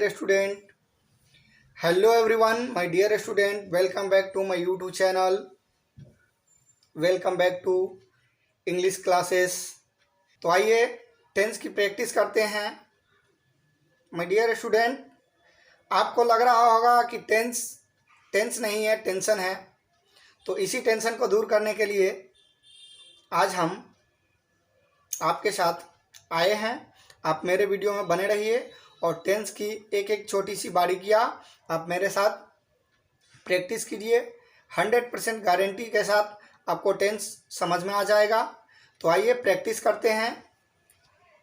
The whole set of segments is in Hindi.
dear student. Hello everyone, my dear student. Welcome back to my YouTube channel. Welcome back to English classes. तो आइए टेंस की प्रैक्टिस करते हैं. माय डियर स्टूडेंट, आपको लग रहा होगा कि टेंस नहीं है, टेंशन है. तो इसी टेंशन को दूर करने के लिए आज हम आपके साथ आए हैं. आप मेरे वीडियो में बने रहिए और टेंस की एक एक छोटी सी बारीकियाँ आप मेरे साथ प्रैक्टिस कीजिए. 100% गारंटी के साथ आपको टेंस समझ में आ जाएगा. तो आइए प्रैक्टिस करते हैं.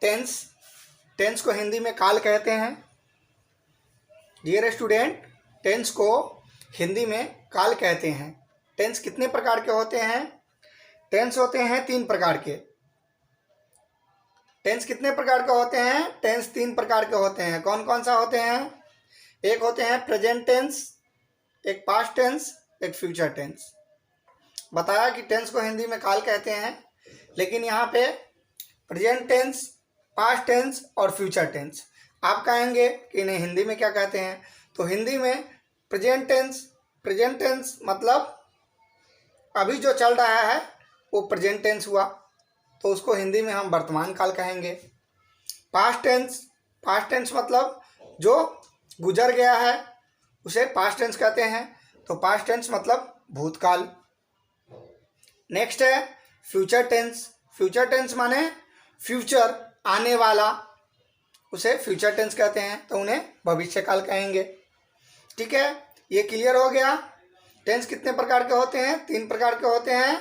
टेंस को हिंदी में काल कहते हैं. डियर स्टूडेंट, टेंस को हिंदी में काल कहते हैं. टेंस कितने प्रकार के होते हैं? टेंस होते हैं 3 प्रकार के. टेंस कितने प्रकार के होते हैं? टेंस 3 प्रकार के होते हैं. कौन कौन सा होते हैं? एक होते हैं प्रेजेंट टेंस, एक पास्ट टेंस, एक फ्यूचर टेंस. बताया कि टेंस को हिंदी में काल कहते हैं, लेकिन यहाँ पे प्रेजेंट टेंस, पास्ट टेंस और फ्यूचर टेंस. आप कहेंगे कि इन्हें हिंदी में क्या कहते हैं? तो हिंदी में प्रेजेंट टेंस मतलब अभी जो चल रहा है वो प्रेजेंट टेंस हुआ, तो उसको हिंदी में हम वर्तमान काल कहेंगे. पास्ट टेंस मतलब जो गुजर गया है उसे पास्ट टेंस कहते हैं. तो पास्ट टेंस मतलब भूतकाल. नेक्स्ट है फ्यूचर टेंस माने फ्यूचर, आने वाला, उसे फ्यूचर टेंस कहते हैं. तो उन्हें भविष्यकाल कहेंगे. ठीक है, ये क्लियर हो गया. टेंस कितने प्रकार के होते हैं? 3 प्रकार के होते हैं.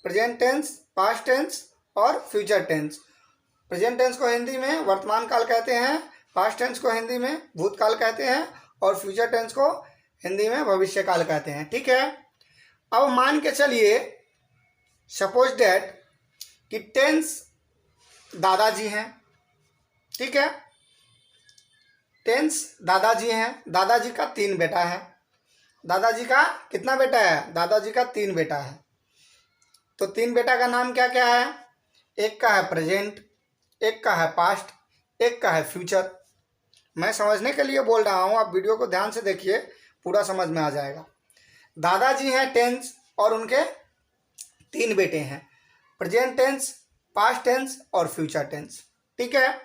प्रेजेंट टेंस, पास्ट टेंस और फ्यूचर टेंस. प्रेजेंट टेंस को हिंदी में वर्तमान काल कहते हैं, पास्ट टेंस को हिंदी में भूतकाल कहते हैं और फ्यूचर टेंस को हिंदी में भविष्यकाल कहते हैं. ठीक है, अब मान के चलिए सपोज दैट कि टेंस दादाजी हैं. ठीक है, टेंस दादाजी हैं. दादाजी का 3 बेटा है. दादाजी का कितना बेटा है? दादाजी का 3 बेटा है. तो 3 बेटा का नाम क्या क्या है? एक का है प्रेजेंट, एक का है पास्ट, एक का है फ्यूचर. मैं समझने के लिए बोल रहा हूँ, आप वीडियो को ध्यान से देखिए, पूरा समझ में आ जाएगा. दादाजी हैं टेंस और उनके 3 बेटे हैं. प्रेजेंट टेंस, पास्ट टेंस और फ्यूचर टेंस. ठीक है,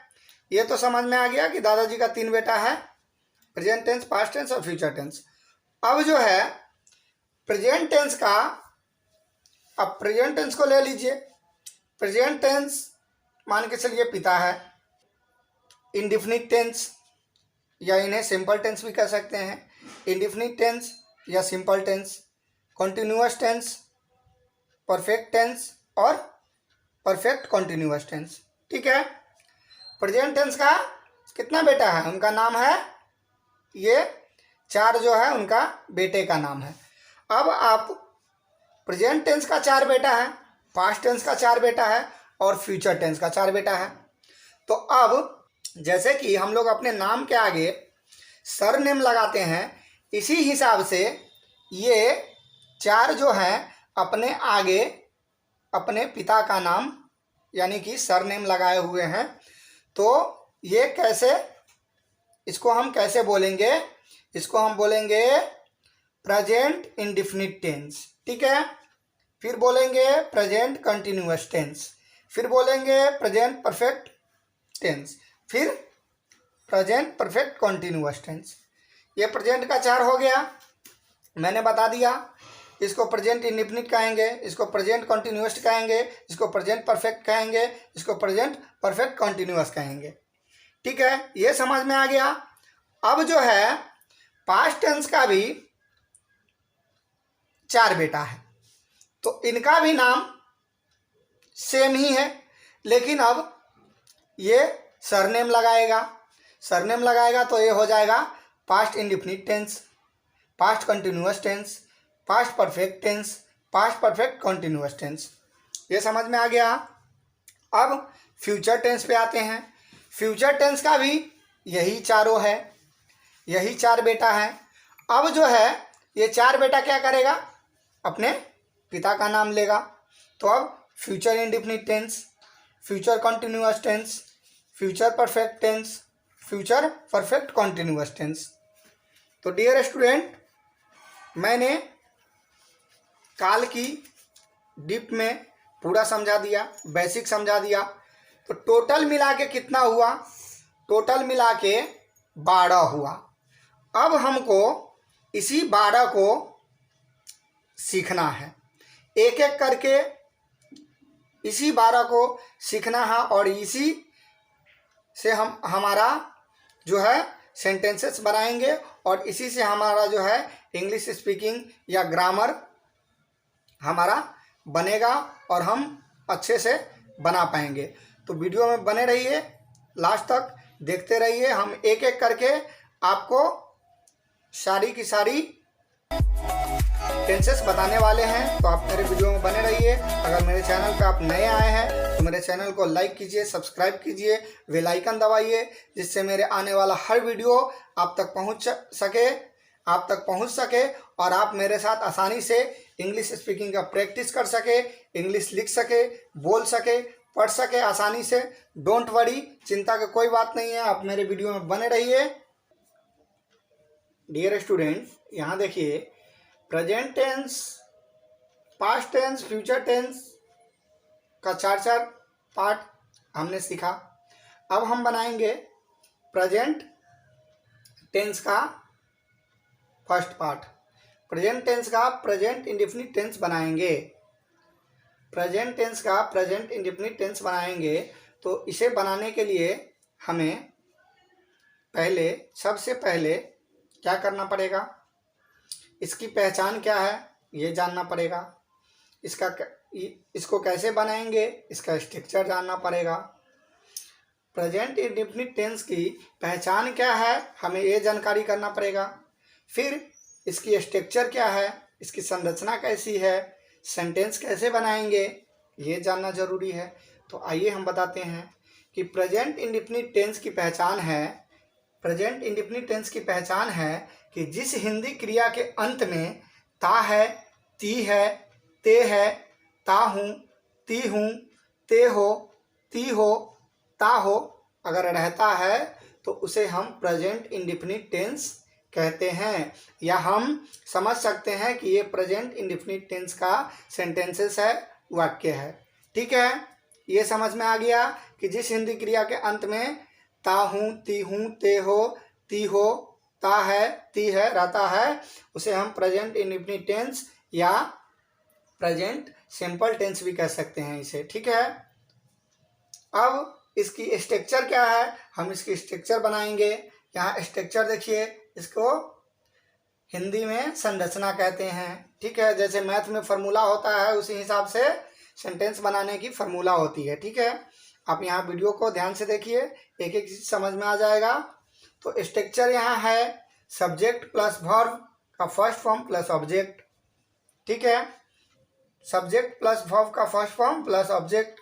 ये तो समझ में आ गया कि दादाजी का 3 बेटा है. प्रेजेंट टेंस, पास्ट टेंस और फ्यूचर टेंस. अब जो है प्रेजेंट टेंस का, अब प्रेजेंट टेंस को ले लीजिए. प्रेजेंट टेंस मान के चलिए पिता है. इंडिफिनिट टेंस या इन्हें सिंपल टेंस भी कह सकते हैं. इंडिफिनिट टेंस या simple tense, continuous tense, perfect tense और परफेक्ट कॉन्टिन्यूअस टेंस. ठीक है, प्रेजेंट टेंस का कितना बेटा है? उनका नाम है, ये 4 जो है उनका बेटे का नाम है. अब आप प्रेजेंट टेंस का 4 बेटा है, पास्ट टेंस का 4 बेटा है और फ्यूचर टेंस का 4 बेटा है. तो अब जैसे कि हम लोग अपने नाम के आगे सरनेम लगाते हैं, इसी हिसाब से ये 4 जो हैं अपने आगे अपने पिता का नाम यानी कि सरनेम लगाए हुए हैं. तो ये कैसे, इसको हम कैसे बोलेंगे? इसको हम बोलेंगे प्रेजेंट इंडिफिनिट टेंस. ठीक है, फिर बोलेंगे प्रेजेंट कंटिन्यूअस टेंस, फिर बोलेंगे प्रेजेंट परफेक्ट टेंस, फिर प्रेजेंट परफेक्ट कंटिन्यूअस टेंस. ये प्रेजेंट का 4 हो गया, मैंने बता दिया. इसको प्रेजेंट इंडिफिनिट कहेंगे, इसको प्रेजेंट कंटिन्यूअस कहेंगे, इसको प्रेजेंट परफेक्ट कहेंगे, इसको प्रेजेंट परफेक्ट कंटिन्यूअस कहेंगे. ठीक है, ये समझ में आ गया. अब जो है पास्ट टेंस का भी 4 बेटा है, तो इनका भी नाम सेम ही है, लेकिन अब ये सरनेम लगाएगा तो ये हो जाएगा past indefinite tense, past continuous tense, past perfect tense, past perfect continuous tense. ये समझ में आ गया. अब फ्यूचर टेंस पे आते हैं. फ्यूचर टेंस का भी यही चारों है, यही 4 बेटा है. अब जो है ये 4 बेटा क्या करेगा? अपने पिता का नाम लेगा. तो अब future indefinite tense, future continuous tense, future perfect tense, future perfect continuous tense. तो डियर स्टूडेंट, मैंने काल की डीप में पूरा समझा दिया, बेसिक समझा दिया। तो टोटल मिला के कितना हुआ? टोटल मिला के 12 हुआ। अब हमको इसी 12 को सीखना है, एक एक करके इसी 12 को सीखना है, और इसी से हम हमारा जो है सेंटेंसेस बनाएंगे, और इसी से हमारा जो है इंग्लिश स्पीकिंग या ग्रामर हमारा बनेगा, और हम अच्छे से बना पाएंगे। तो वीडियो में बने रहिए, लास्ट तक देखते रहिए। हम एक एक करके आपको सारी की सारी टेंसेस बताने वाले हैं। तो आप मेरे वीडियो में बने रहिए। अगर मेरे चैनल पे आप नए आए हैं तो मेरे चैनल को लाइक कीजिए, सब्सक्राइब कीजिए, बेल आइकन दबाइए, जिससे मेरे आने वाला हर वीडियो आप तक पहुंच सके और आप मेरे साथ आसानी से इंग्लिश स्पीकिंग का प्रैक्टिस कर सके, इंग्लिश लिख सके, बोल सके, पढ़ सके आसानी से। डोंट वरी, चिंता की कोई बात नहीं है, आप मेरे वीडियो में बने रहिए। डियर स्टूडेंट, यहाँ देखिए, present tense, past tense, future tense का 4 पार्ट हमने सीखा। अब हम बनाएंगे प्रेजेंट टेंस का फर्स्ट पार्ट। प्रेजेंट टेंस का प्रेजेंट इंडेफिनिट टेंस बनाएंगे। प्रेजेंट टेंस का प्रेजेंट इंडेफिनिट टेंस बनाएंगे। तो इसे बनाने के लिए हमें सबसे पहले क्या करना पड़ेगा? इसकी पहचान क्या है ये जानना पड़ेगा। इसको कैसे बनाएंगे इसका स्ट्रक्चर जानना पड़ेगा। प्रेजेंट इंडेफिनिट टेंस की पहचान क्या है हमें ये जानकारी करना पड़ेगा। फिर इसकी स्ट्रक्चर क्या है, इसकी संरचना कैसी है, सेंटेंस कैसे बनाएंगे ये जानना जरूरी है। तो आइए हम बताते हैं कि प्रेजेंट इंडेफिनिट टेंस की पहचान है। प्रेजेंट इंडेफिनिट टेंस की पहचान है कि जिस हिंदी क्रिया के अंत में ता है, ती है, ते है, ता हूँ, ती हूँ, ते हो, ती हो, ता हो अगर रहता है तो उसे हम प्रेजेंट इंडेफिनिट टेंस कहते हैं, या हम समझ सकते हैं कि ये प्रेजेंट इंडेफिनिट टेंस का सेंटेंसेस है, वाक्य है। ठीक है, ये समझ में आ गया कि जिस हिंदी क्रिया के अंत में ता हूँ, ती हूँ, ते हो, ती हो, ता है, ती है रहता है उसे हम प्रेजेंट इंडेफिनिट टेंस या प्रेजेंट सिंपल टेंस भी कह सकते हैं इसे। ठीक है, अब इसकी स्ट्रक्चर क्या है, हम इसकी स्ट्रक्चर बनाएंगे। यहाँ स्ट्रक्चर देखिए, इसको हिंदी में संरचना कहते हैं। ठीक है, जैसे मैथ में फार्मूला होता है उसी हिसाब से सेंटेंस बनाने की फार्मूला होती है। ठीक है, आप यहाँ वीडियो को ध्यान से देखिए, एक एक चीज समझ में आ जाएगा। तो स्ट्रक्चर यहाँ है सब्जेक्ट प्लस वर्ब का फर्स्ट फॉर्म प्लस ऑब्जेक्ट। ठीक है, सब्जेक्ट प्लस वर्ब का first form plus object,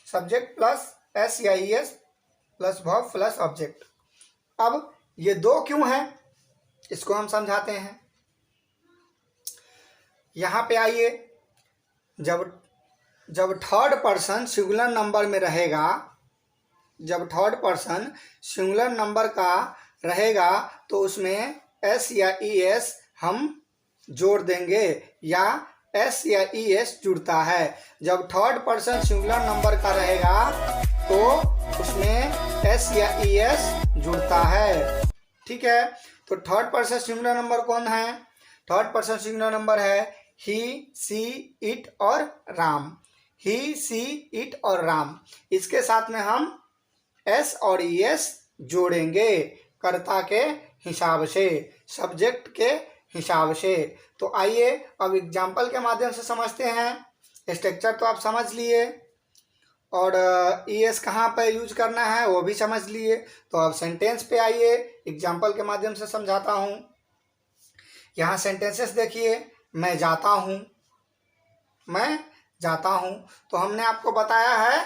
subject plus S या E S plus verb plus object. अब ये दो क्यों है इसको हम समझाते हैं। यहाँ पे आइए, जब थर्ड पर्सन सिंगुलर नंबर में रहेगा, जब थर्ड पर्सन सिंगुलर नंबर का रहेगा तो उसमें एस या ई एस हम जोड़ देंगे, या एस या ई एस जुड़ता है। जब थर्ड पर्सन सिंगुलर नंबर का रहेगा तो उसमें एस या ई एस जुड़ता है। ठीक है, तो थर्ड पर्सन सिंगुलर नंबर कौन है? थर्ड पर्सन सिंगुलर नंबर है ही, सी, इट और राम। ही, सी, इट और राम, इसके साथ में हम एस और ई एस जोड़ेंगे कर्ता के हिसाब से, सब्जेक्ट के हिसाब से। तो आइए अब एग्जाम्पल के माध्यम से समझते हैं। स्ट्रक्चर तो आप समझ लिए, और ई एस कहाँ पर यूज करना है वो भी समझ लिए। तो अब सेंटेंस पे आइए, एग्जाम्पल के माध्यम से समझाता हूँ। यहाँ सेंटेंसेस देखिए, मैं जाता हूँ, मैं जाता हूँ। तो हमने आपको बताया है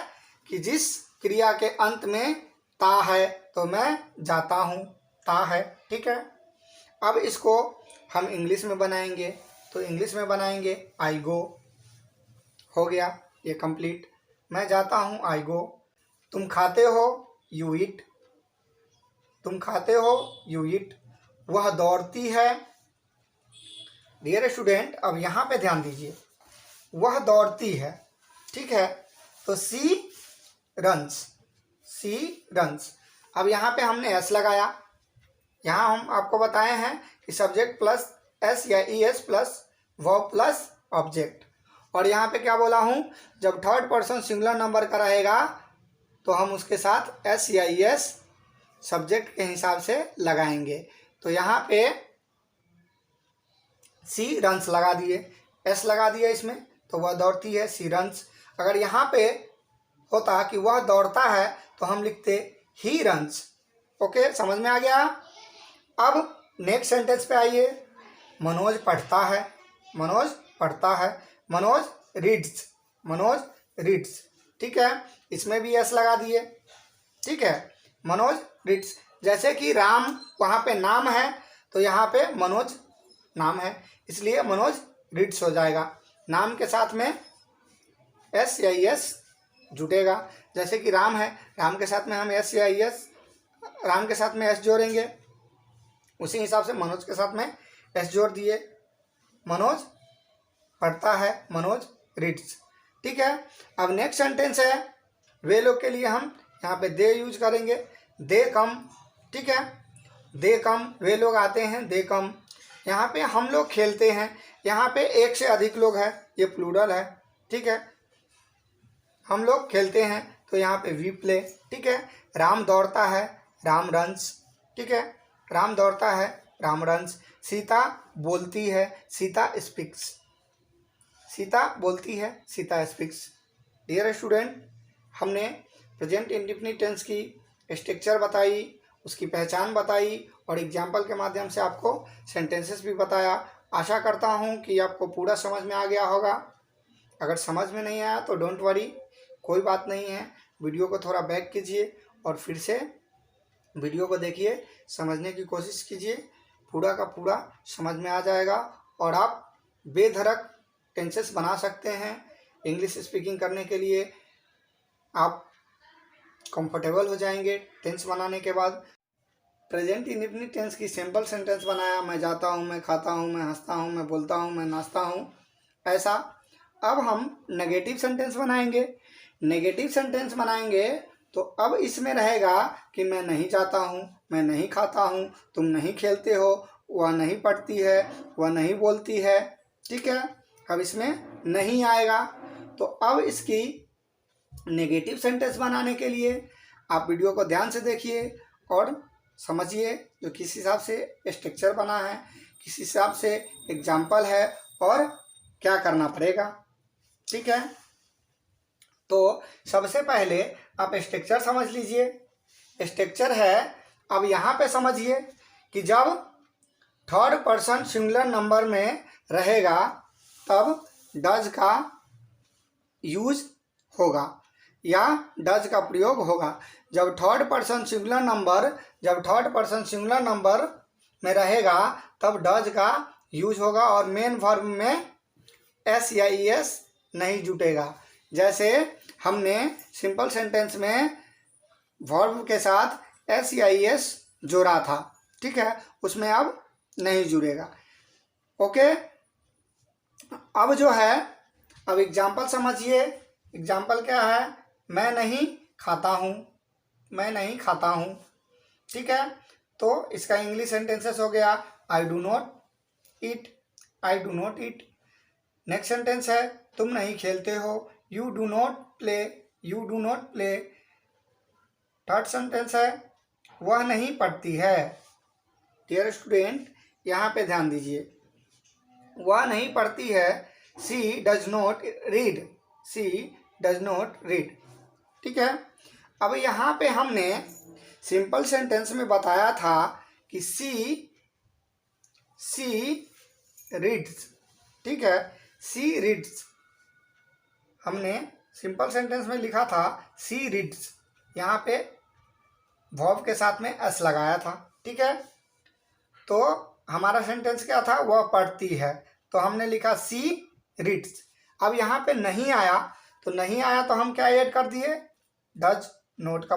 कि जिस क्रिया के अंत में ता है तो मैं जाता हूँ, ता है। ठीक है, अब इसको हम इंग्लिश में बनाएंगे। तो इंग्लिश में बनाएंगे आई गो, हो गया ये कंप्लीट। मैं जाता हूँ आई गो। तुम खाते हो यू ईट, तुम खाते हो, यू ईट। वह दौड़ती है। डियर स्टूडेंट, अब यहाँ पे ध्यान दीजिए, वह दौड़ती है, ठीक है, तो सी रन्स, सी रन्स। अब यहाँ पे हमने एस लगाया। यहाँ हम आपको बताए हैं कि सब्जेक्ट प्लस एस या E S plus verb plus object. और यहाँ पे क्या बोला हूँ, जब थर्ड पर्सन सिंगुलर नंबर का रहेगा तो हम उसके साथ एस या ई एस सब्जेक्ट के हिसाब से लगाएंगे। तो यहाँ पे सी रन्स लगा दिए, एस लगा दिया इसमें, तो वह दौड़ती है, सी रन्स। अगर यहाँ पे होता कि वह दौड़ता है तो हम लिखते ही रन्स। ओके, समझ में आ गया। अब नेक्स्ट सेंटेंस पे आइए। मनोज पढ़ता है, मनोज पढ़ता है, मनोज रीड्स, मनोज रीड्स, ठीक है, इसमें भी एस लगा दिए, ठीक है, मनोज रीड्स। जैसे कि राम वहाँ पे नाम है तो यहाँ पे मनोज नाम है, इसलिए मनोज रीड्स हो जाएगा। नाम के साथ में एस या एस जुटेगा। जैसे कि राम है, राम के साथ में हम एस या एस, राम के साथ में एस जोड़ेंगे, उसी हिसाब से मनोज के साथ में एस जोड़ दिए। मनोज पढ़ता है, मनोज रीड्स, ठीक है। अब नेक्स्ट सेंटेंस है, वे लोग के लिए हम यहाँ पे दे यूज करेंगे, दे कम, ठीक है, दे कम, वे लोग आते हैं, दे कम। यहाँ पे हम लोग खेलते हैं, यहाँ पे एक से अधिक लोग हैं, ये प्लूरल है, ठीक है, हम लोग खेलते हैं तो यहाँ पे वी प्ले, ठीक है। राम दौड़ता है, राम रन्स, ठीक है, राम दौड़ता है, राम रन्स। सीता बोलती है, सीता स्पीक्स, सीता बोलती है, सीता स्पीक्स। डियर स्टूडेंट, हमने प्रेजेंट इंडेफिनिट टेंस की स्ट्रक्चर बताई, उसकी पहचान बताई और एग्जाम्पल के माध्यम से आपको सेंटेंसेस भी बताया। आशा करता हूँ कि आपको पूरा समझ में आ गया होगा। अगर समझ में नहीं आया तो डोंट वरी, कोई बात नहीं है, वीडियो को थोड़ा बैक कीजिए और फिर से वीडियो को देखिए, समझने की कोशिश कीजिए, पूरा का पूरा समझ में आ जाएगा और आप बेधड़क टेंसेस बना सकते हैं। इंग्लिश स्पीकिंग करने के लिए आप कंफर्टेबल हो जाएंगे टेंस बनाने के बाद। प्रेजेंट इंडेफिनिट टेंस की सिंपल सेंटेंस बनाया, मैं जाता हूँ, मैं खाता हूँ, मैं हंसता हूँ, मैं बोलता हूँ, मैं नाचता हूँ, ऐसा। अब हम नेगेटिव सेंटेंस बनाएंगे। नेगेटिव सेंटेंस बनाएंगे तो अब इसमें रहेगा कि मैं नहीं जाता हूँ, मैं नहीं खाता हूँ, तुम नहीं खेलते हो, वह नहीं पढ़ती है, वह नहीं बोलती है, ठीक है। अब इसमें नहीं आएगा। तो अब इसकी नेगेटिव सेंटेंस बनाने के लिए आप वीडियो को ध्यान से देखिए और समझिए, जो किस हिसाब से स्ट्रक्चर बना है, किस हिसाब से एग्जाम्पल है और क्या करना पड़ेगा, ठीक है। तो सबसे पहले आप स्ट्रक्चर समझ लीजिए। स्ट्रक्चर है, अब यहाँ पे समझिए कि जब थर्ड पर्सन सिंगुलर नंबर में रहेगा तब डज का यूज होगा या डज का प्रयोग होगा। जब थर्ड पर्सन सिंगुलर नंबर में रहेगा तब डज का यूज होगा और मेन वर्ब में एस या ई एस नहीं जुटेगा। जैसे हमने सिंपल सेंटेंस में वर्ब के साथ एस या ई एस जोड़ा था, ठीक है, उसमें अब नहीं जुड़ेगा। ओके, अब जो है, अब एग्जाम्पल समझिए। एग्जाम्पल क्या है, मैं नहीं खाता हूँ, मैं नहीं खाता हूँ, ठीक है। तो इसका इंग्लिश सेंटेंसेस हो गया, I do not eat, I do not eat. Next sentence है, तुम नहीं खेलते हो, you do not play, you do not play. Third sentence है, वह नहीं पढ़ती है। डियर स्टूडेंट, यहाँ पे ध्यान दीजिए, वह नहीं पढ़ती है, she does not read, she does not read, ठीक है। अब यहाँ पे हमने सिंपल सेंटेंस में बताया था कि सी रीड्स, ठीक है, सी रीड्स। हमने सिंपल सेंटेंस में लिखा था सी रीड्स, यहाँ पे वर्ब के साथ में एस लगाया था, ठीक है। तो हमारा सेंटेंस क्या था, वह पढ़ती है, तो हमने लिखा सी रीड्स। अब यहाँ पे नहीं आया, तो नहीं आया तो हम क्या ऐड कर दिए, डज नोट का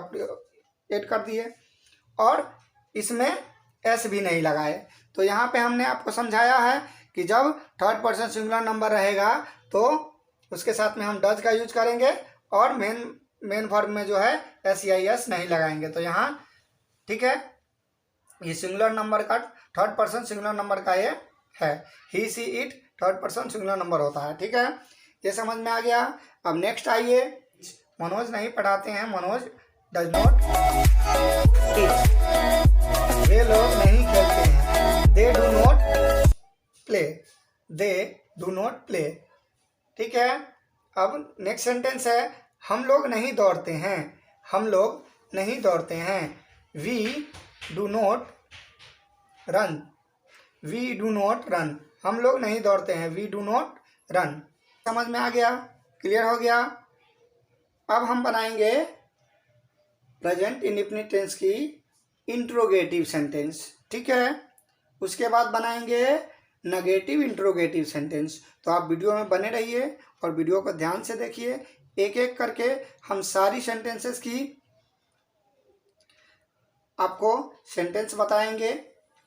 ऐड कर दिए। और इसमें एस भी नहीं लगाए। तो यहाँ पे हमने आपको समझाया है कि जब थर्ड पर्सन सिंगुलर नंबर रहेगा तो उसके साथ में हम डज का यूज करेंगे और मेन वर्ब में जो है एस या एस नहीं लगाएंगे। तो यहाँ ठीक है, ये सिंगुलर नंबर का थर्ड पर्सन सिंगुलर नंबर का ये है। He she it third person singular number होता है। ठीक है, ये समझ में आ गया। अब नेक्स्ट आइए, मनोज नहीं पढ़ाते हैं, मनोज डज नॉट टीच। वे लोग नहीं खेलते हैं, they do not play, they do not play. ठीक है, अब नेक्स्ट सेंटेंस है, हम लोग नहीं दौड़ते हैं, हम लोग नहीं दौड़ते हैं, we do not run, we do not run. हम लोग नहीं दौड़ते हैं, वी डू नॉट रन। समझ में आ गया, क्लियर हो गया। अब हम बनाएंगे प्रेजेंट इंडेफिनिट टेंस की इंट्रोगेटिव सेंटेंस। ठीक है, उसके बाद बनाएंगे नेगेटिव इंट्रोगेटिव सेंटेंस। तो आप वीडियो में बने रहिए और वीडियो को ध्यान से देखिए। एक एक करके हम सारी सेंटेंसेस की आपको सेंटेंस बताएंगे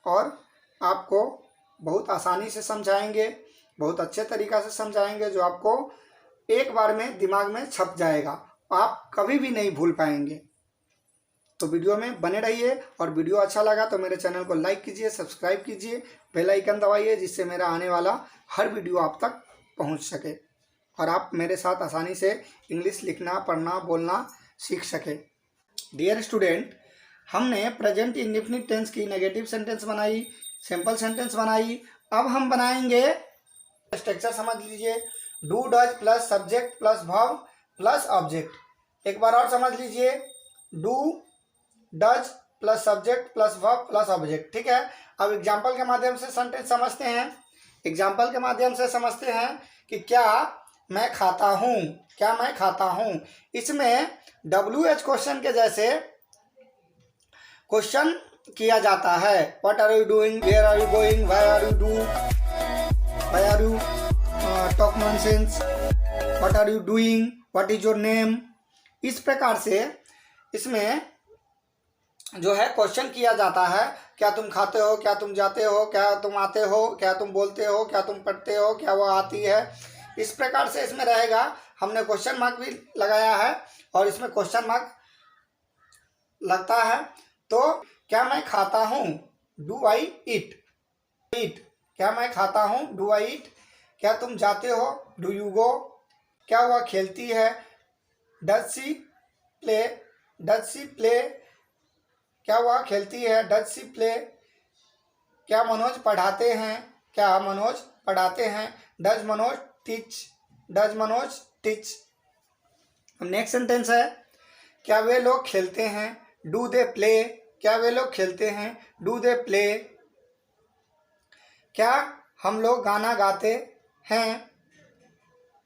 और आपको बहुत आसानी से समझाएंगे, बहुत अच्छे तरीक़ा से समझाएंगे, जो आपको एक बार में दिमाग में छप जाएगा, आप कभी भी नहीं भूल पाएंगे। तो वीडियो में बने रहिए और वीडियो अच्छा लगा तो मेरे चैनल को लाइक कीजिए, सब्सक्राइब कीजिए, बेल आइकन दबाइए, जिससे मेरा आने वाला हर वीडियो आप तक पहुंच सके और आप मेरे साथ आसानी से इंग्लिश लिखना, पढ़ना, बोलना सीख सके। डियर स्टूडेंट, हमने प्रेजेंट इंडेफिनिट टेंस की नेगेटिव सेंटेंस बनाई, सिंपल सेंटेंस बनाई। अब हम बनाएंगे स्ट्रक्चर, समझ लीजिए, do does plus subject plus verb plus object. एक बार और समझ लीजिए, do does plus subject plus verb plus object. ठीक है, अब एग्जाम्पल के माध्यम से सेंटेंस समझते हैं। एग्जाम्पल के माध्यम से समझते हैं कि क्या मैं खाता हूँ, क्या मैं खाता हूँ। इसमें WH क्वेश्चन के जैसे क्वेश्चन किया जाता है। What are you doing, where are you going, why are you do, why are you talk nonsense, what are you doing, what is your name. इस प्रकार से इसमें जो है क्वेश्चन किया जाता है। क्या तुम खाते हो, क्या तुम जाते हो, क्या तुम आते हो, क्या तुम बोलते हो, क्या तुम पढ़ते हो, क्या वो आती है। इस प्रकार से इसमें रहेगा। हमने क्वेश्चन मार्क भी लगाया है और इसमें क्वेश्चन मार्क लगता है। तो क्या मैं खाता हूँ, डू आई ईट, ईट। क्या मैं खाता हूँ, डू आई ईट। क्या तुम जाते हो, डू यू गो। क्या वह खेलती है, does C play, does C play. क्या वह खेलती है, डज सी प्ले। क्या मनोज पढ़ाते हैं, क्या मनोज पढ़ाते हैं, does Manoj teach, does Manoj teach. Next sentence है, क्या वे लोग खेलते हैं, डू दे प्ले। क्या वे लोग खेलते हैं, डू दे प्ले। क्या हम लोग गाना गाते हैं,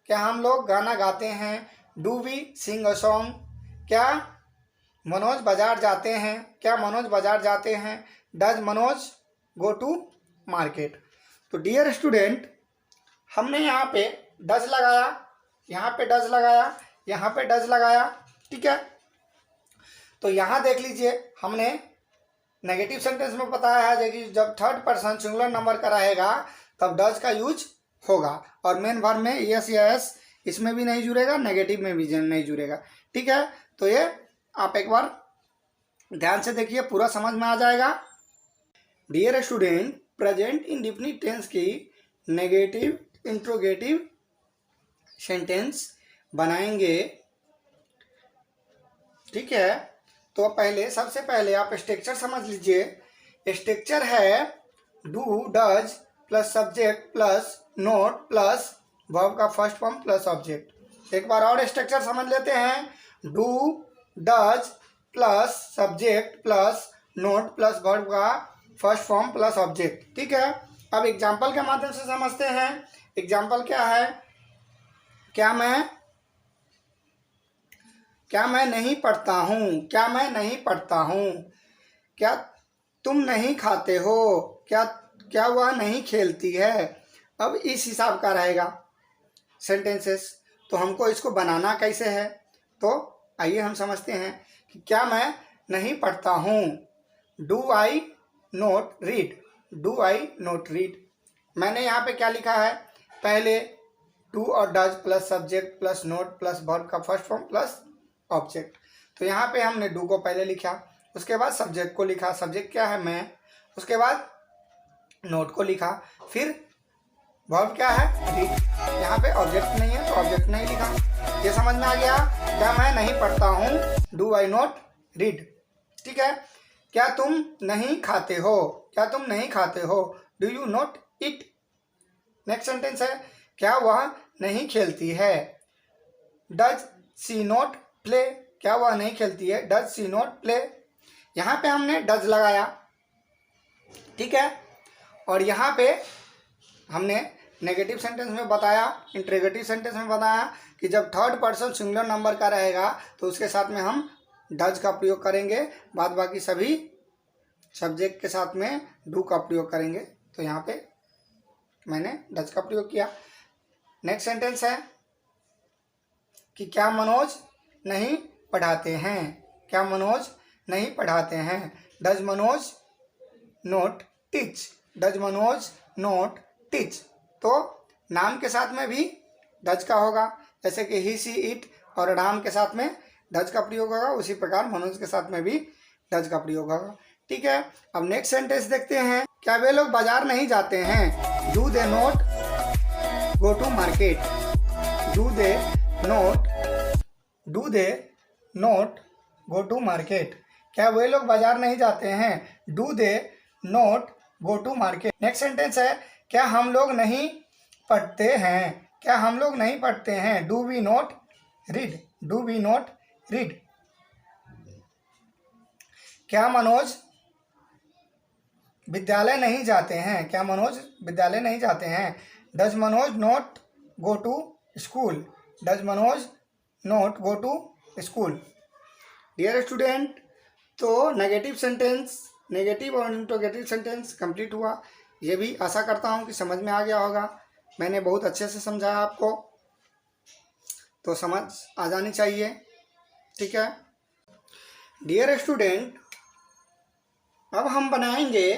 क्या हम लोग गाना गाते हैं, do we sing a song. क्या मनोज बाजार जाते हैं, क्या मनोज बाजार जाते हैं, does Manoj go to market. तो डियर स्टूडेंट, हमने यहाँ पे डज लगाया, यहाँ पे डज लगाया, यहाँ पे डज लगाया। ठीक है, तो यहाँ देख लीजिए, हमने नेगेटिव सेंटेंस में बताया है कि जब थर्ड पर्सन सिंगुलर नंबर का रहेगा तब डज का यूज होगा और मेन वर्ब में यस या एस इसमें भी नहीं जुड़ेगा, नेगेटिव में भी नहीं जुड़ेगा। ठीक है, तो ये आप एक बार ध्यान से देखिए, पूरा समझ में आ जाएगा। Dear student, present indefinite tense की नेगेटिव इंट्रोगेटिव सेंटेंस बनाएंगे। ठीक है, तो पहले सबसे पहले आप स्ट्रक्चर समझ लीजिए। स्ट्रक्चर है do does plus subject plus note plus verb का फर्स्ट फॉर्म प्लस ऑब्जेक्ट। एक बार और स्ट्रक्चर समझ लेते हैं, do does plus subject plus note plus verb का फर्स्ट फॉर्म प्लस ऑब्जेक्ट। ठीक है, अब एग्जाम्पल के माध्यम से समझते हैं। एग्जाम्पल क्या है, क्या मैं नहीं पढ़ता हूँ, क्या मैं नहीं पढ़ता हूँ। क्या तुम नहीं खाते हो, क्या वह नहीं खेलती है। अब इस हिसाब का रहेगा सेंटेंसेस। तो हमको इसको बनाना कैसे है, तो आइए हम समझते हैं कि क्या मैं नहीं पढ़ता हूँ, do I note read, do I note read. मैंने यहाँ पे क्या लिखा है, पहले डू और does plus subject plus note plus verb का फर्स्ट फॉर्म प्लस ऑब्जेक्ट। तो यहाँ पे हमने डू को पहले लिखा, उसके बाद सब्जेक्ट को लिखा, सब्जेक्ट क्या है मैं, उसके बाद नोट को लिखा, फिर वर्ब क्या है रीड। यहाँ पे ऑब्जेक्ट नहीं है तो ऑब्जेक्ट नहीं लिखा। ये समझ में आ गया, क्या मैं नहीं पढ़ता हूँ, डू आई नोट रीड। ठीक है, क्या तुम नहीं खाते हो, क्या तुम नहीं खाते हो, do you not eat. Next sentence है, क्या वह नहीं खेलती है, डज सी नॉट प्ले, क्या वह नहीं खेलती है, डज सी नॉट प्ले। यहाँ पे हमने डज लगाया, ठीक है, और यहाँ पे हमने नेगेटिव सेंटेंस में बताया, इंट्रोगेटिव सेंटेंस में बताया कि जब थर्ड पर्सन सिंगुलर नंबर का रहेगा तो उसके साथ में हम डज का प्रयोग करेंगे, बाद बाकी सभी सब्जेक्ट के साथ में डू का प्रयोग करेंगे। तो यहाँ पे मैंने डज का प्रयोग किया। नेक्स्ट सेंटेंस है कि क्या मनोज नहीं पढ़ाते हैं, क्या मनोज नहीं पढ़ाते हैं, does Manoj note teach, does Manoj note teach. तो नाम के साथ में भी डज का होगा, जैसे कि ही सी इट और नाम के साथ में डज का प्रयोग होगा, उसी प्रकार मनोज के साथ में भी डज का प्रयोग होगा। ठीक है, अब नेक्स्ट सेंटेंस देखते हैं, क्या वे लोग बाजार नहीं जाते हैं, do they not go to market, do they not, do they not go to market. क्या वे लोग बाजार नहीं जाते हैं, do they not go to market. Next sentence है, क्या हम लोग नहीं पढ़ते हैं, क्या हम लोग नहीं पढ़ते हैं, do we not read, do we not read. क्या मनोज विद्यालय नहीं जाते हैं, क्या मनोज विद्यालय नहीं जाते हैं, does Manoj not go to school, does Manoj not go to school. Dear student, तो नेगेटिव सेंटेंस, नेगेटिव और इंट्रोगेटिव सेंटेंस कंप्लीट हुआ। ये भी आशा करता हूँ कि समझ में आ गया होगा, मैंने बहुत अच्छे से समझाया आपको, तो समझ आ जानी चाहिए। ठीक है डियर स्टूडेंट, अब हम बनाएंगे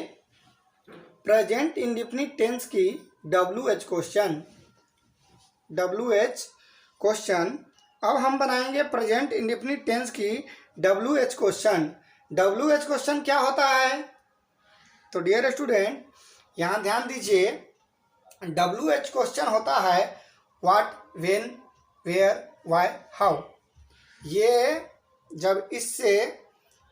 प्रेजेंट इंडेफिनिट टेंस की WH क्वेश्चन, WH क्वेश्चन। अब हम बनाएंगे प्रेजेंट इंडेफिनिट टेंस की WH क्वेश्चन। WH क्वेश्चन क्या होता है, तो डियर स्टूडेंट यहाँ ध्यान दीजिए, WH क्वेश्चन होता है what, when, where, why, how. ये जब इससे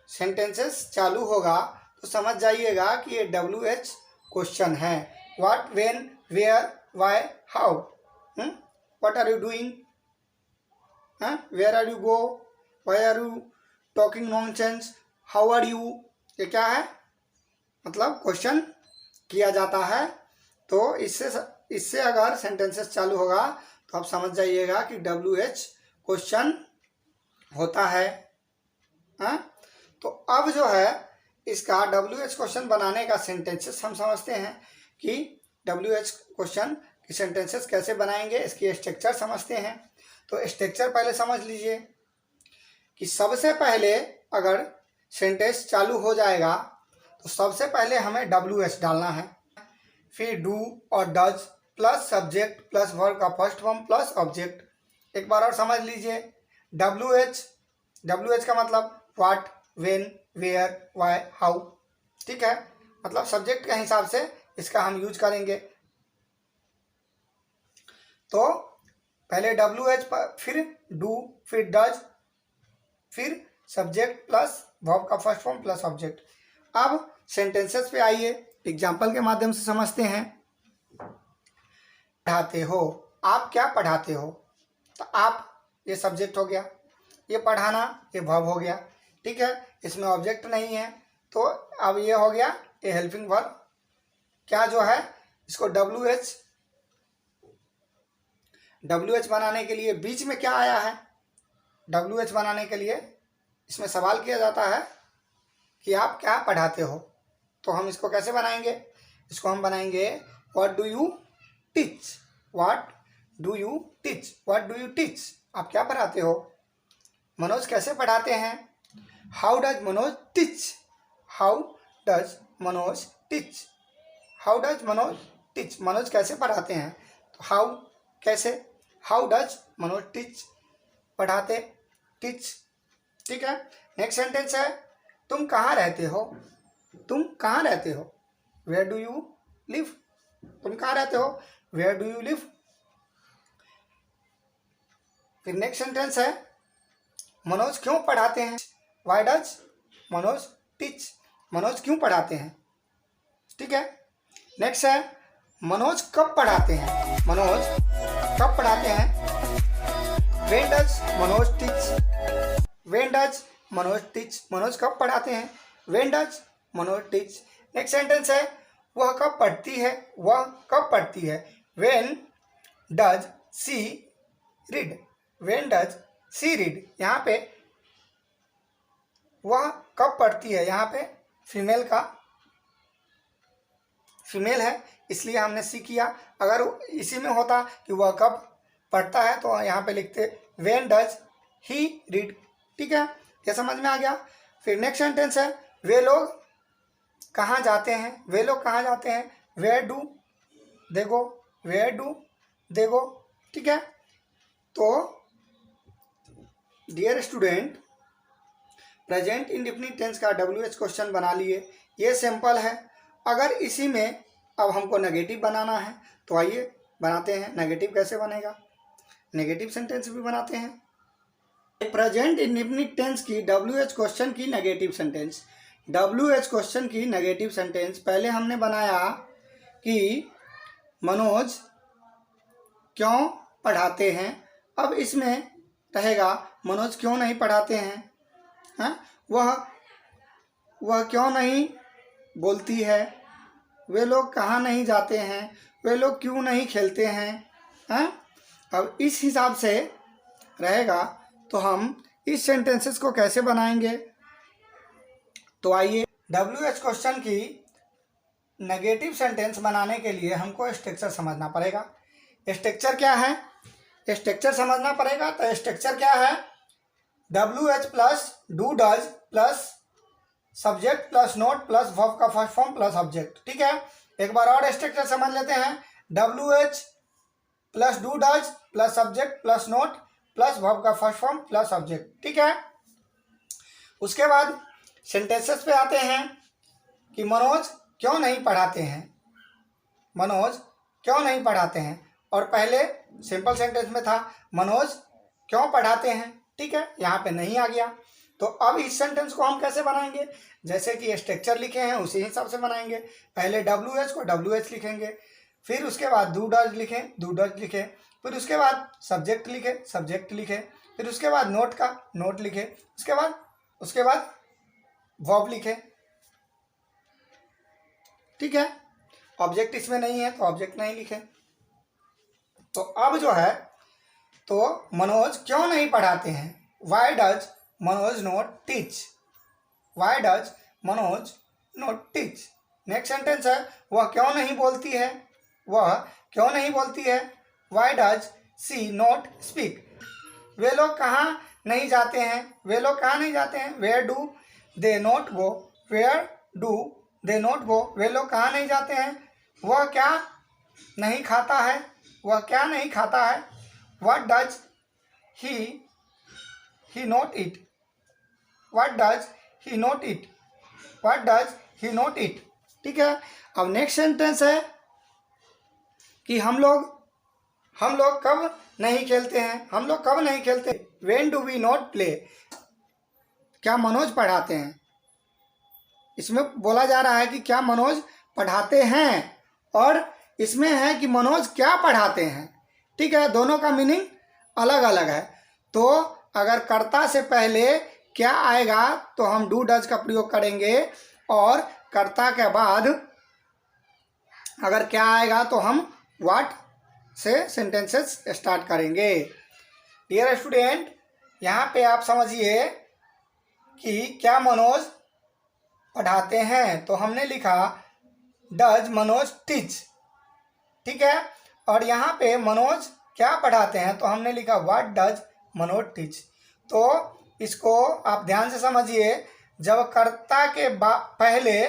सेंटेंसेस चालू होगा तो समझ जाइएगा कि ये WH क्वेश्चन है। What, when, where, why, how. What are you doing, where are you go, why are you talking nonsense, how are you. ये क्या है, मतलब क्वेश्चन किया जाता है। तो इससे अगर सेंटेंसेस चालू होगा तो आप समझ जाइएगा कि WH क्वेश्चन होता है। तो अब जो है इसका WH क्वेश्चन बनाने का सेंटेंसेस हम समझते हैं कि WH क्वेश्चन की सेंटेंसेस कैसे बनाएंगे, इसकी स्ट्रक्चर समझते हैं। तो स्ट्रक्चर पहले समझ लीजिए कि सबसे पहले अगर सेंटेंस चालू हो जाएगा तो सबसे पहले हमें WH डालना है, फिर डू और does plus subject plus verb का फर्स्ट फॉर्म प्लस ऑब्जेक्ट। एक बार और समझ लीजिए, WH का मतलब what, when, where, why, how. ठीक है, मतलब सब्जेक्ट के हिसाब से इसका हम यूज करेंगे। तो पहले WH फिर डू फिर डज फिर सब्जेक्ट प्लस वर्ब का फर्स्ट फॉर्म प्लस ऑब्जेक्ट। अब सेंटेंसेस पे आइए, एग्जाम्पल के माध्यम से समझते हैं। पढ़ाते हो, आप क्या पढ़ाते हो, तो आप ये सब्जेक्ट हो गया, ये पढ़ाना ये वर्ब हो गया। ठीक है, इसमें ऑब्जेक्ट नहीं है, तो अब ये हो गया ये हेल्पिंग वर्ब। क्या जो है इसको WH बनाने के लिए बीच में क्या आया है, WH बनाने के लिए इसमें सवाल किया जाता है कि आप क्या पढ़ाते हो। तो हम इसको कैसे बनाएंगे, इसको हम बनाएंगे what do you teach, what do you teach, what do you teach, आप क्या पढ़ाते हो। मनोज कैसे पढ़ाते हैं, how does Manoj teach, how does Manoj teach? How does Manoj teach? Manoj कैसे पढ़ाते हैं? तो हाउ, कैसे, हाउ डज मनोज टीच? पढ़ाते, टीच। ठीक है। नेक्स्ट सेंटेंस है, तुम कहाँ रहते हो? तुम कहाँ रहते हो? Where do you live? तुम कहाँ रहते हो? Where do you live? फिर नेक्स्ट सेंटेंस है, मनोज क्यों पढ़ाते हैं? Why does Manoj teach? Manoj क्यों पढ़ाते हैं? ठीक है। नेक्स्ट है, मनोज कब पढ़ाते हैं? मनोज कब पढ़ाते हैं? When does Manoj teach? When does Manoj teach? Manoj कब पढ़ाते हैं? When does Manoj teach? Next sentence है, वह कब पढ़ती है? वह कब पढ़ती है? When does she read? When does she read? यहाँ पे वह कब पढ़ती है, यहाँ पे फीमेल का, फीमेल है इसलिए हमने सी किया। अगर इसी में होता कि वह कब पढ़ता है तो यहाँ पे लिखते व्हेन डज ही रीड। ठीक है, ये समझ में आ गया। फिर नेक्स्ट सेंटेंस है, वे लोग कहाँ जाते हैं? वे लोग कहाँ जाते हैं? Where do they go? Where do they go? ठीक है। तो dear student, present indefinite tense का WH क्वेश्चन बना लिए। ये सिंपल है। अगर इसी में अब हमको नेगेटिव बनाना है तो आइए बनाते हैं। नेगेटिव कैसे बनेगा? नेगेटिव सेंटेंस भी बनाते हैं। प्रेजेंट इंडेफिनिट टेंस की WH क्वेश्चन की नेगेटिव सेंटेंस। WH क्वेश्चन की नेगेटिव सेंटेंस पहले हमने बनाया कि मनोज क्यों पढ़ाते हैं। अब इसमें रहेगा मनोज क्यों नहीं पढ़ाते हैं। हाँ, वह क्यों नहीं बोलती है? वे लोग कहाँ नहीं जाते हैं? वे लोग क्यों नहीं खेलते हैं? हाँ, अब इस हिसाब से रहेगा तो हम इस सेंटेंसेस को कैसे बनाएंगे? तो आइए, WH क्वेश्चन की नेगेटिव सेंटेंस बनाने के लिए हमको स्ट्रक्चर समझना पड़ेगा। स्ट्रक्चर क्या है? स्ट्रक्चर समझना पड़ेगा। तो स्ट्रक्चर क्या है? WH plus do does plus subject plus note plus verb का फर्स्ट फॉर्म प्लस ऑब्जेक्ट। ठीक है, एक बार और स्ट्रक्चर समझ लेते हैं। WH plus do does plus subject plus note plus verb का फर्स्ट फॉर्म प्लस ऑब्जेक्ट। ठीक है, उसके बाद सेंटेंसेस पे आते हैं कि मनोज क्यों नहीं पढ़ाते हैं। मनोज क्यों नहीं पढ़ाते हैं, और पहले सिंपल सेंटेंस में था मनोज क्यों पढ़ाते हैं। ठीक है, यहाँ पे नहीं आ गया। तो अब इस सेंटेंस को हम कैसे बनाएंगे? जैसे कि स्ट्रक्चर लिखे हैं उसी हिसाब से बनाएंगे। पहले WH को WH लिखेंगे, फिर उसके बाद डू डज लिखें, डू डज लिखें, फिर उसके बाद सब्जेक्ट लिखे, सब्जेक्ट लिखे, फिर उसके बाद नोट का नोट लिखे, उसके बाद वर्ब लिखे। ठीक है, ऑब्जेक्ट इसमें नहीं है तो ऑब्जेक्ट नहीं लिखे। तो अब जो है, तो मनोज क्यों नहीं पढ़ाते हैं? Why does Manoj not teach? Y does Manoj not teach? Next sentence है, वह क्यों नहीं बोलती है? वह क्यों नहीं बोलती है? Why does she not speak? वे लोग कहाँ नहीं जाते हैं? वे लोग कहाँ नहीं जाते हैं? Where do they not go? Where do they not go? वे लोग कहाँ नहीं जाते हैं? वह क्या नहीं खाता है? वह क्या नहीं खाता है? What does he not eat? What does he not eat? What does he not eat? ठीक है, अब नेक्स्ट सेंटेंस है कि हम लोग कब नहीं खेलते हैं? हम लोग कब नहीं खेलते? When do we not play? क्या मनोज पढ़ाते हैं? इसमें बोला जा रहा है कि क्या मनोज पढ़ाते हैं, और इसमें है कि मनोज क्या पढ़ाते हैं। ठीक है, दोनों का मीनिंग अलग अलग है। तो अगर कर्ता से पहले क्या आएगा तो हम डू डज का प्रयोग करेंगे, और कर्ता के बाद अगर क्या आएगा तो हम व्हाट से सेंटेंसेस स्टार्ट करेंगे। डियर स्टूडेंट, यहाँ पे आप समझिए कि क्या मनोज पढ़ाते हैं, तो हमने लिखा डज मनोज टीच। ठीक है, और यहाँ पे मनोज क्या पढ़ाते हैं तो हमने लिखा व्हाट डज मनोज टीच। तो इसको आप ध्यान से समझिए, जब कर्ता के पहले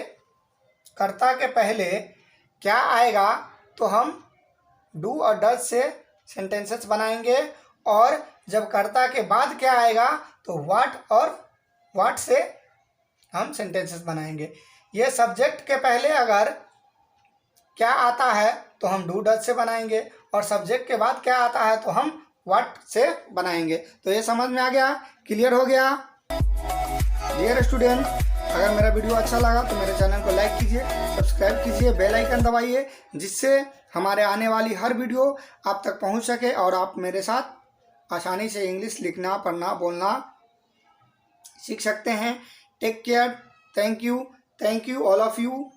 कर्ता के पहले क्या आएगा तो हम डू और डज से सेंटेंसेस बनाएंगे, और जब कर्ता के बाद क्या आएगा तो व्हाट और व्हाट से हम सेंटेंसेस बनाएंगे। ये सब्जेक्ट के पहले अगर क्या आता है तो हम डू डज से बनाएंगे, और सब्जेक्ट के बाद क्या आता है तो हम व्हाट से बनाएंगे। तो ये समझ में आ गया, क्लियर हो गया। डियर स्टूडेंट, अगर मेरा वीडियो अच्छा लगा तो मेरे चैनल को लाइक कीजिए, सब्सक्राइब कीजिए, बेल आइकन दबाइए, जिससे हमारे आने वाली हर वीडियो आप तक पहुंच सके और आप मेरे साथ आसानी से इंग्लिश लिखना, पढ़ना, बोलना सीख सकते हैं। Take care, thank you all of you.